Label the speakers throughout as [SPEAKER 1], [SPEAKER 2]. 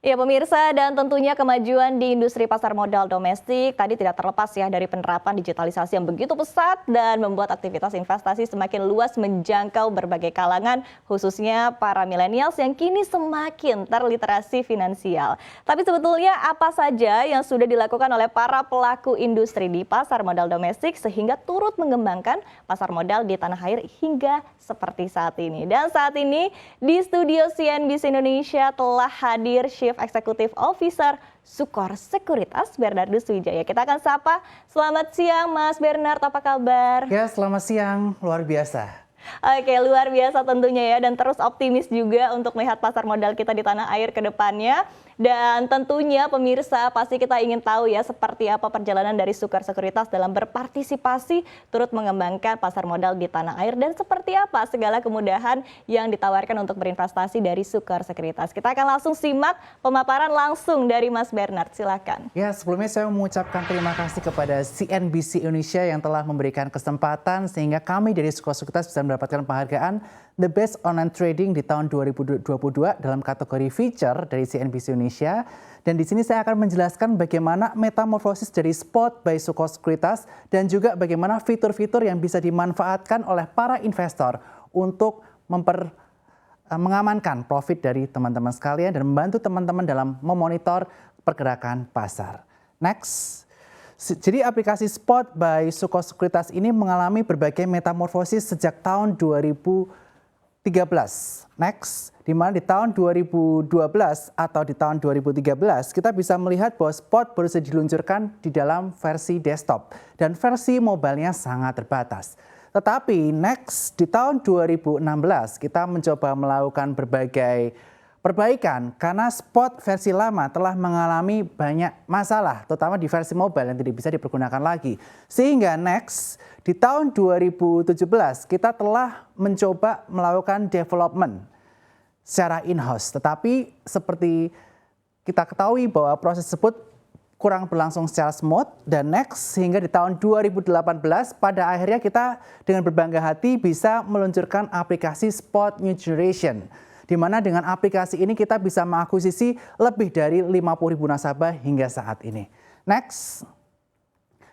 [SPEAKER 1] Ya pemirsa, dan tentunya kemajuan di industri pasar modal domestik tadi tidak terlepas ya dari penerapan digitalisasi yang begitu pesat dan membuat aktivitas investasi semakin luas menjangkau berbagai kalangan, khususnya para milenials yang kini semakin terliterasi finansial. Tapi sebetulnya apa saja yang sudah dilakukan oleh para pelaku industri di pasar modal domestik sehingga turut mengembangkan pasar modal di tanah air hingga seperti saat ini. Dan saat ini di studio CNBC Indonesia telah hadir Chief Executive Officer Sukor Sekuritas Bernardus Wijaya. Kita akan sapa. Selamat siang Mas Bernard, apa kabar?
[SPEAKER 2] Ya, selamat siang, luar biasa.
[SPEAKER 1] Oke, luar biasa tentunya ya, dan terus optimis juga untuk melihat pasar modal kita di tanah air ke depannya. Dan tentunya pemirsa pasti kita ingin tahu ya seperti apa perjalanan dari Sukor Sekuritas dalam berpartisipasi turut mengembangkan pasar modal di tanah air dan seperti apa segala kemudahan yang ditawarkan untuk berinvestasi dari Sukor Sekuritas. Kita akan langsung simak pemaparan langsung dari Mas Bernard, silakan.
[SPEAKER 2] Ya, sebelumnya saya mengucapkan terima kasih kepada CNBC Indonesia yang telah memberikan kesempatan sehingga kami dari Sukor Sekuritas bisa mendapatkan penghargaan The Best Online Trading di tahun 2022 dalam kategori feature dari CNBC Indonesia. Dan di sini saya akan menjelaskan bagaimana metamorfosis dari spot by Sukor Sekuritas dan juga bagaimana fitur-fitur yang bisa dimanfaatkan oleh para investor untuk mengamankan profit dari teman-teman sekalian dan membantu teman-teman dalam memonitor pergerakan pasar. Next. Jadi aplikasi Spot by Sukor Sekuritas ini mengalami berbagai metamorfosis sejak tahun 2013. Next, di mana di tahun 2012 atau di tahun 2013 kita bisa melihat bahwa Spot baru saja diluncurkan di dalam versi desktop dan versi mobile-nya sangat terbatas. Tetapi next di tahun 2016 kita mencoba melakukan berbagai perbaikan karena Spot versi lama telah mengalami banyak masalah, terutama di versi mobile yang tidak bisa dipergunakan lagi. Sehingga next, di tahun 2017 kita telah mencoba melakukan development secara in-house. Tetapi seperti kita ketahui bahwa proses tersebut kurang berlangsung secara smooth dan next sehingga di tahun 2018 pada akhirnya kita dengan berbangga hati bisa meluncurkan aplikasi Spot New Generation. Di mana dengan aplikasi ini kita bisa mengakuisisi lebih dari 50.000 nasabah hingga saat ini. Next.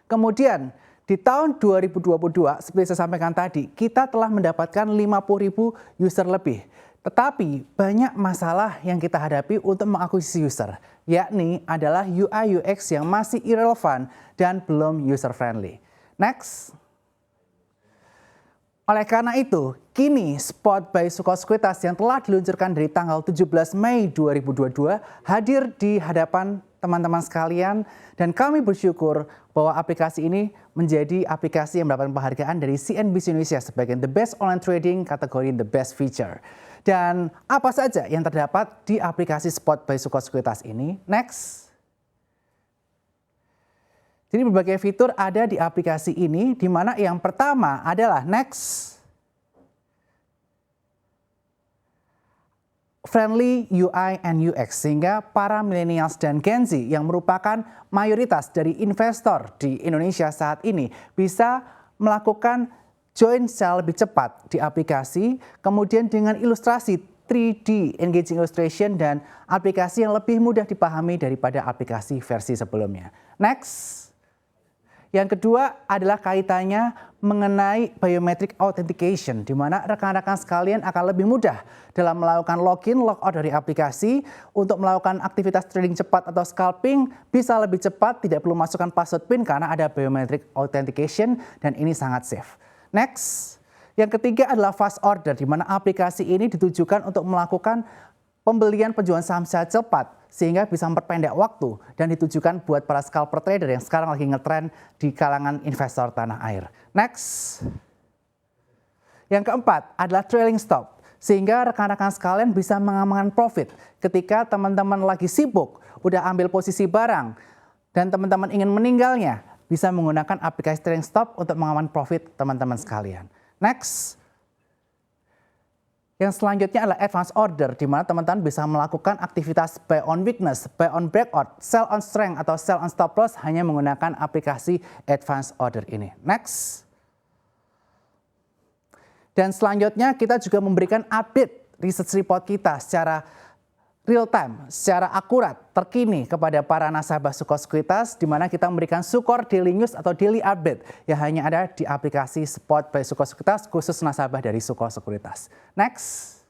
[SPEAKER 2] Kemudian di tahun 2022 seperti saya sampaikan tadi, kita telah mendapatkan 50.000 user lebih. Tetapi banyak masalah yang kita hadapi untuk mengakuisisi user, yakni adalah UI UX yang masih irrelevan dan belum user friendly. Next. Oleh karena itu, kini Spot by Sukor Sekuritas yang telah diluncurkan dari tanggal 17 Mei 2022 hadir di hadapan teman-teman sekalian dan kami bersyukur bahwa aplikasi ini menjadi aplikasi yang mendapatkan penghargaan dari CNBC Indonesia sebagai The Best Online Trading kategori The Best Feature. Dan apa saja yang terdapat di aplikasi Spot by Sukor Sekuritas ini? Next. Jadi berbagai fitur ada di aplikasi ini, di mana yang pertama adalah next. Friendly UI and UX, sehingga para millennials dan Gen Z yang merupakan mayoritas dari investor di Indonesia saat ini bisa melakukan join secara lebih cepat di aplikasi, kemudian dengan ilustrasi 3D engaging illustration dan aplikasi yang lebih mudah dipahami daripada aplikasi versi sebelumnya. Next. Yang kedua adalah kaitannya mengenai biometric authentication, di mana rekan-rekan sekalian akan lebih mudah dalam melakukan login, logout dari aplikasi untuk melakukan aktivitas trading cepat atau scalping bisa lebih cepat, tidak perlu masukkan password PIN karena ada biometric authentication dan ini sangat safe. Next, yang ketiga adalah fast order, di mana aplikasi ini ditujukan untuk melakukan pembelian penjualan saham secara cepat sehingga bisa memperpendek waktu dan ditujukan buat para scalper trader yang sekarang lagi ngetren di kalangan investor tanah air. Next. Yang keempat adalah trailing stop sehingga rekan-rekan sekalian bisa mengamankan profit ketika teman-teman lagi sibuk, udah ambil posisi barang dan teman-teman ingin meninggalnya, bisa menggunakan aplikasi trailing stop untuk mengamankan profit teman-teman sekalian. Next. Yang selanjutnya adalah advance order, di mana teman-teman bisa melakukan aktivitas buy on weakness, buy on breakout, sell on strength, atau sell on stop loss hanya menggunakan aplikasi advance order ini. Next. Dan selanjutnya kita juga memberikan update research report kita secara real time, secara akurat, terkini kepada para nasabah Suko Sekuritas, di mana kita memberikan Sukor Daily News atau Daily Update yang hanya ada di aplikasi Spot by Suko Sekuritas khusus nasabah dari Suko Sekuritas. Next.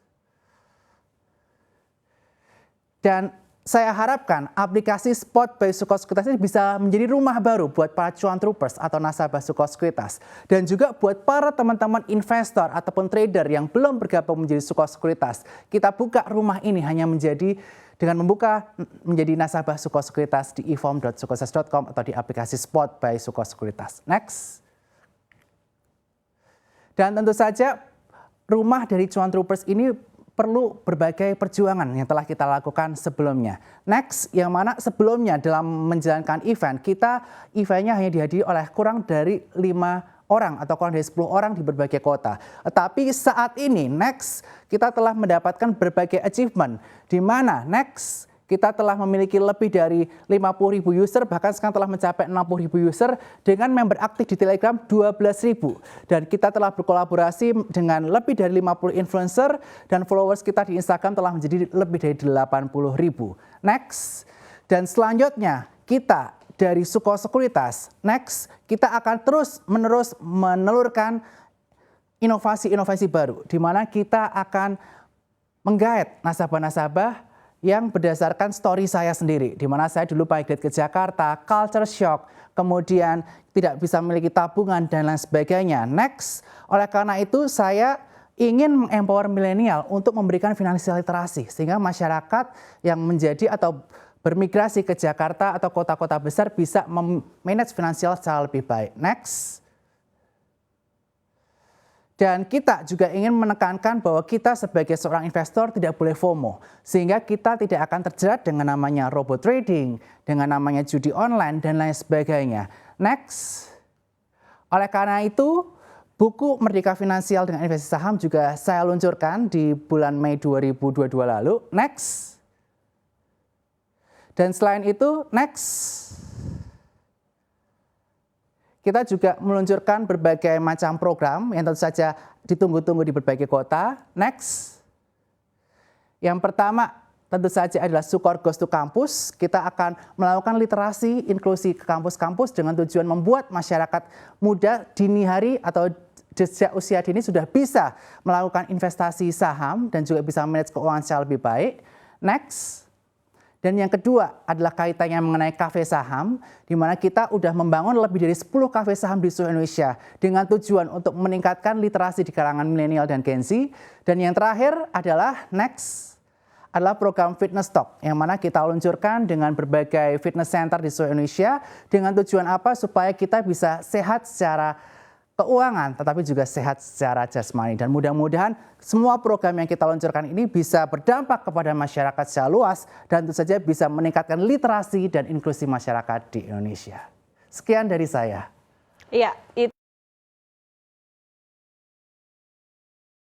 [SPEAKER 2] Dan saya harapkan aplikasi Spot by Suko Sekuritas ini bisa menjadi rumah baru buat para cuan troopers atau nasabah Suko Sekuritas. Dan juga buat para teman-teman investor ataupun trader yang belum bergabung menjadi Suko Sekuritas. Kita buka rumah ini hanya dengan membuka menjadi nasabah Suko Sekuritas di eform.sukoses.com atau di aplikasi Spot by Suko Sekuritas. Next. Dan tentu saja rumah dari cuan troopers ini perlu berbagai perjuangan yang telah kita lakukan sebelumnya. Next, yang mana sebelumnya dalam menjalankan eventnya hanya dihadiri oleh kurang dari 5 orang atau kurang dari 10 orang di berbagai kota. Tetapi saat ini, next, kita telah mendapatkan berbagai achievement, di mana next, kita telah memiliki lebih dari 50.000 user, bahkan sekarang telah mencapai 60.000 user dengan member aktif di Telegram 12.000. Dan kita telah berkolaborasi dengan lebih dari 50 influencer dan followers kita di Instagram telah menjadi lebih dari 80.000. Next, dan selanjutnya kita dari Suko Sekuritas, next, kita akan terus-menerus menelurkan inovasi-inovasi baru, di mana kita akan menggait nasabah-nasabah yang berdasarkan story saya sendiri, di mana saya dulu migrate ke Jakarta, culture shock, kemudian tidak bisa memiliki tabungan dan lain sebagainya. Next, oleh karena itu saya ingin mengempower milenial untuk memberikan finansial literasi, sehingga masyarakat yang menjadi atau bermigrasi ke Jakarta atau kota-kota besar bisa memanage finansial secara lebih baik. Next. Dan kita juga ingin menekankan bahwa kita sebagai seorang investor tidak boleh FOMO. Sehingga kita tidak akan terjerat dengan namanya robot trading, dengan namanya judi online, dan lain sebagainya. Next. Oleh karena itu, buku Merdeka Finansial dengan Investasi Saham juga saya luncurkan di bulan Mei 2022 lalu. Next. Dan selain itu, next. Kita juga meluncurkan berbagai macam program yang tentu saja ditunggu-tunggu di berbagai kota. Next. Yang pertama tentu saja adalah Sukor Goes to Campus. Kita akan melakukan literasi inklusi ke kampus-kampus dengan tujuan membuat masyarakat muda dini hari atau sejak usia dini sudah bisa melakukan investasi saham dan juga bisa manage keuangan secara lebih baik. Next. Dan yang kedua adalah kaitannya mengenai kafe saham, di mana kita sudah membangun lebih dari 10 kafe saham di seluruh Indonesia dengan tujuan untuk meningkatkan literasi di kalangan milenial dan Gen Z. Dan yang terakhir adalah next adalah program Fitness Talk, yang mana kita luncurkan dengan berbagai fitness center di seluruh Indonesia dengan tujuan apa? Supaya kita bisa sehat secara keuangan, tetapi juga sehat secara jasmani. Dan mudah-mudahan semua program yang kita luncurkan ini bisa berdampak kepada masyarakat secara luas dan tentu saja bisa meningkatkan literasi dan inklusi masyarakat di Indonesia. Sekian dari saya.
[SPEAKER 1] Iya, itu